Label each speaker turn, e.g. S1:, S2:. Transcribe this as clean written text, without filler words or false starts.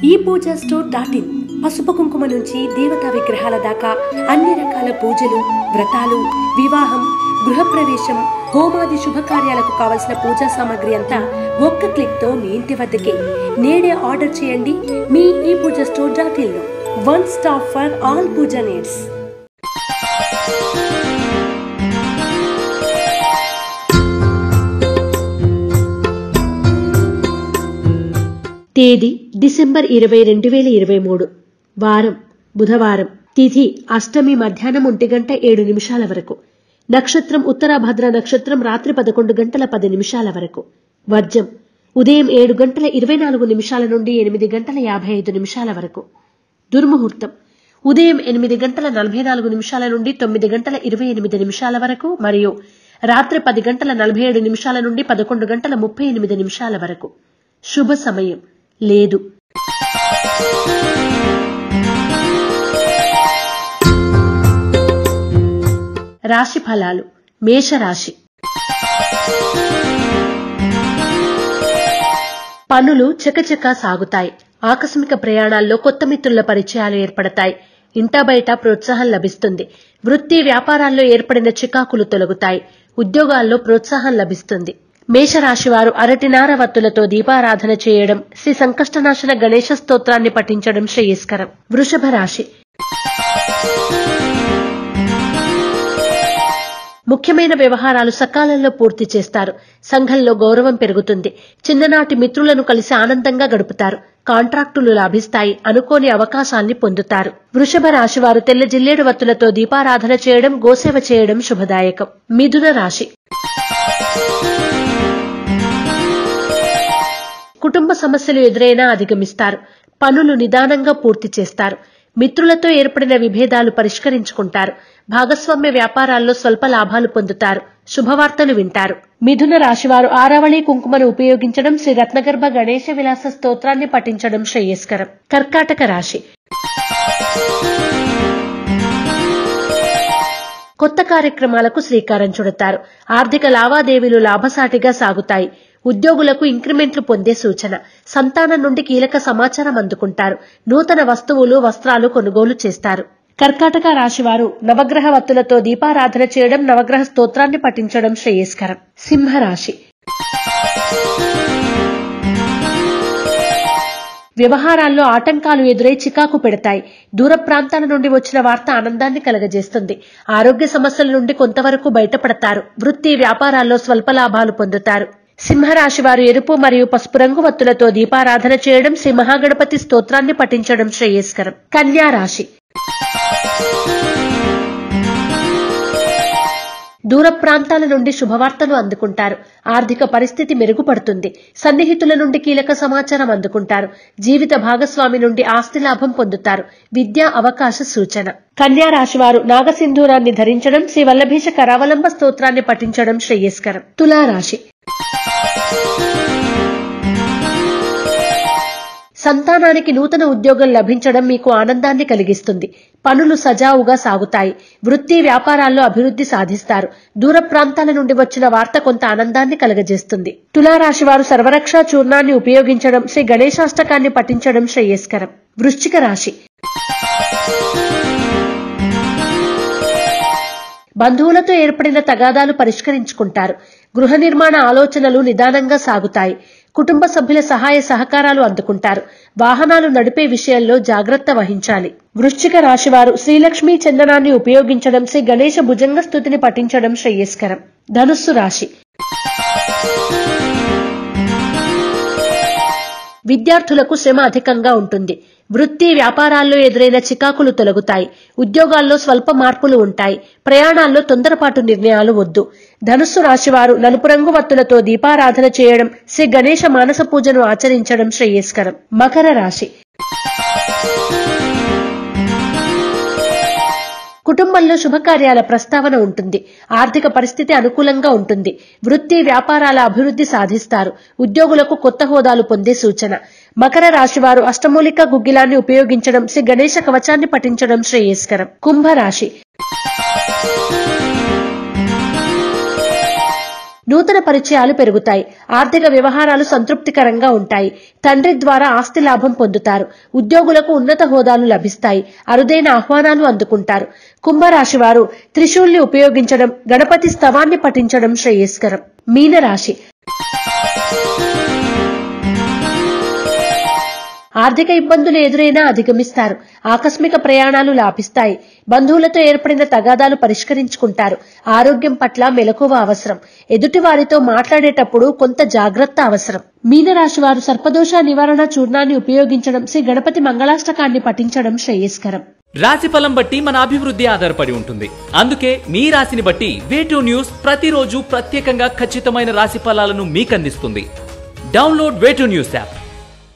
S1: ePoojaStore.in పసుపు కుంకుమ నుంచి దేవతా విగ్రహాల దాకా అన్ని రకాల పూజలు, వ్రతాలు, వివాహం, గృహప్రవేశం, హోమాది శుభకార్యాలకు కావలసిన పూజా సామాగ్రి అంతా ఒక్క క్లిక్ తో మీ ఇంటి వద్దకే. నేడే ఆర్డర్ చేయండి మీ ePoojaStore.in లో. One stop for all puja needs. తేదీ డిసెంబర్ 20, 2023. వారం బుధవారం. తిథి అష్టమి మధ్యాహ్నం 1:07 వరకు. నక్షత్రం ఉత్తరాభద్ర నక్షత్రం రాత్రి 11:10 వరకు. వర్జం ఉదయం 7:24 నుండి 8:55 వరకు. దుర్ముహూర్తం ఉదయం 8:44 నుండి 9:28 వరకు మరియు రాత్రి 10:47 నుండి 11:38 వరకు. శుభ సమయం లేదు. రాశి ఫలాలు. మేషరాశి. పనులు చకచకా సాగుతాయి. ఆకస్మిక ప్రయాణాల్లో కొత్త మిత్రుల పరిచయాలు ఏర్పడతాయి. ఇంటా బయట ప్రోత్సాహం లభిస్తుంది. వృత్తి వ్యాపారాల్లో ఏర్పడిన చికాకులు తొలగుతాయి. ఉద్యోగాల్లో ప్రోత్సాహం లభిస్తుంది. మేషరాశి వారు అరటినార వత్తులతో దీపారాధన చేయడం, శ్రీ సంకష్టనాశన గణేశ స్తోత్రాన్ని పఠించడం శ్రేయస్కరం. వృషభ రాశి. ముఖ్యమైన వ్యవహారాలు సకాలంలో పూర్తి చేస్తారు. సంఘంలో గౌరవం పెరుగుతుంది. చిన్ననాటి మిత్రులను కలిసి ఆనందంగా గడుపుతారు. కాంట్రాక్టులు లాభిస్తాయి. అనుకోని అవకాశాల్ని పొందుతారు. వృషభ రాశి వారు తెల్ల జిల్లేడు వత్తులతో దీపారాధన చేయడం, గోసేవ చేయడం శుభదాయకం. మిథున రాశి. కుటుంబ సమస్యలు ఎదురైనా అధిగమిస్తారు. పనులు నిదానంగా పూర్తి చేస్తారు. మిత్రులతో ఏర్పడిన విభేదాలు పరిష్కరించుకుంటారు. భాగస్వామ్య వ్యాపారాల్లో స్వల్ప లాభాలు పొందుతారు. శుభవార్తలు వింటారు. మిథున రాశివారు ఆరావళి కుంకుమను ఉపయోగించడం, శ్రీ రత్నగర్భ గణేశ విలాస స్తోత్రాన్ని పఠించడం శ్రేయస్కరం. కర్కాటక రాశి. కొత్త కార్యక్రమాలకు శ్రీకారం చుడతారు. ఆర్థిక లావాదేవీలు లాభసాటిగా సాగుతాయి. ఉద్యోగులకు ఇంక్రిమెంట్లు పొందే సూచన. సంతానం నుండి కీలక సమాచారం అందుకుంటారు. నూతన వస్తువులు, వస్త్రాలు కొనుగోలు చేస్తారు. కర్కాటక రాశివారు నవగ్రహ వత్తులతో దీపారాధన చేయడం, నవగ్రహ స్తోత్రాన్ని పఠించడం శ్రేయస్కరం. సింహరాశి. వ్యవహారాల్లో ఆటంకాలు ఎదురై చికాకు పెడతాయి. దూర ప్రాంతాల నుండి వచ్చిన వార్త ఆనందాన్ని కలగజేస్తుంది. ఆరోగ్య సమస్యల నుండి కొంతవరకు బయటపడతారు. వృత్తి వ్యాపారాల్లో స్వల్ప లాభాలు పొందుతారు. సింహరాశి వారు ఎరుపు మరియు పసుపు రంగు వత్తులతో దీపారాధన చేయడం, శ్రీ మహాగణపతి స్తోత్రాన్ని పఠించడం శ్రేయస్కరం. కన్యా రాశి. దూర ప్రాంతాల నుండి శుభవార్తలు అందుకుంటారు. ఆర్థిక పరిస్థితి మెరుగుపడుతుంది. సన్నిహితుల నుండి కీలక సమాచారం అందుకుంటారు. జీవిత భాగస్వామి నుండి ఆస్తి లాభం పొందుతారు. విద్యా అవకాశ సూచన. కన్యా రాశి వారు నాగసింధూరాన్ని ధరించడం, శ్రీ వల్లభేష కరావలంబ స్తోత్రాన్ని పఠించడం శ్రేయస్కరం. తులారాశి. సంతానానికి నూతన ఉద్యోగం లభించడం మీకు ఆనందాన్ని కలిగిస్తుంది. పనులు సజావుగా సాగుతాయి. వృత్తి వ్యాపారాల్లో అభివృద్ధి సాధిస్తారు. దూర ప్రాంతాల నుండి వచ్చిన వార్త కొంత ఆనందాన్ని కలగజేస్తుంది. తులారాశి వారు సర్వరక్షా చూర్ణాన్ని ఉపయోగించడం, శ్రీ గణేశాష్టకాన్ని పఠించడం శ్రేయస్కరం. వృశ్చిక రాశి. బంధువులతో ఏర్పడిన తగాదాలు పరిష్కరించుకుంటారు. గృహ నిర్మాణ ఆలోచనలు నిదానంగా సాగుతాయి. కుటుంబ సభ్యుల సహాయ సహకారాలు అందుకుంటారు. వాహనాలు నడిపే విషయంలో జాగ్రత్త వహించాలి. వృశ్చిక రాశివారు శ్రీలక్ష్మీ చందనాన్ని ఉపయోగించడం, శ్రీ గణేశ భుజంగ స్తుతిని పఠించడం శ్రేయస్కరం. ధనుస్సు రాశి. విద్యార్థులకు శ్రమ అధికంగా ఉంటుంది. వృత్తి వ్యాపారాల్లో ఎదురైన చికాకులు తొలగుతాయి. ఉద్యోగాల్లో స్వల్ప మార్పులు ఉంటాయి. ప్రయాణాల్లో తొందరపాటు నిర్ణయాలు వద్దు. ధనుస్సు రాశివారు నలుపు రంగు వత్తులతో దీపారాధన చేయడం, శ్రీ గణేశ మానస పూజను ఆచరించడం శ్రేయస్కరం. మకర రాశి. కుటుంబంలో శుభకార్యాల ప్రస్తావన ఉంటుంది. ఆర్థిక పరిస్థితి అనుకూలంగా ఉంటుంది. వృత్తి వ్యాపారాల అభివృద్ధి సాధిస్తారు. ఉద్యోగులకు కొత్త హోదాలు పొందే సూచన. మకర రాశివారు అష్టమూలిక గుగ్గిలాన్ని ఉపయోగించడం, శ్రీ గణేశ కవచాన్ని పఠించడం శ్రేయస్కరం. కుంభరాశి. నూతన పరిచయాలు పెరుగుతాయి. ఆర్థిక వ్యవహారాలు సంతృప్తికరంగా ఉంటాయి. తండ్రి ద్వారా ఆస్తి లాభం పొందుతారు. ఉద్యోగులకు ఉన్నత హోదాలు లభిస్తాయి. అరుదైన ఆహ్వానాలు అందుకుంటారు. కుంభరాశి వారు త్రిశూల్ని ఉపయోగించడం, గణపతి స్తవాన్ని పఠించడం శ్రేయస్కరం. మీనరాశి ఆర్థిక ఇబ్బందులు ఎదురైనా అధిగమిస్తారు. ఆకస్మిక ప్రయాణాలు లాభిస్తాయి. బంధువులతో ఏర్పడిన తగాదాలు పరిష్కరించుకుంటారు. ఆరోగ్యం పట్ల మెలకువ అవసరం. ఎదుటి వారితో మాట్లాడేటప్పుడు కొంత జాగ్రత్త అవసరం. మీనరాశి వారు సర్పదోష నివారణ చూర్ణాన్ని ఉపయోగించడం, శ్రీ గణపతి మంగళాష్టకాన్ని పఠించడం శ్రేయస్కరం.
S2: రాశి ఫలం బట్టి మన అభివృద్ధి ఆధారపడి ఉంటుంది. అందుకే మీ రాశిని బట్టి వే2 న్యూస్ ప్రతిరోజు ప్రత్యేకంగా ఖచ్చితమైన రాశి ఫలాలను మీకు అందిస్తుంది. Download Way2 news app.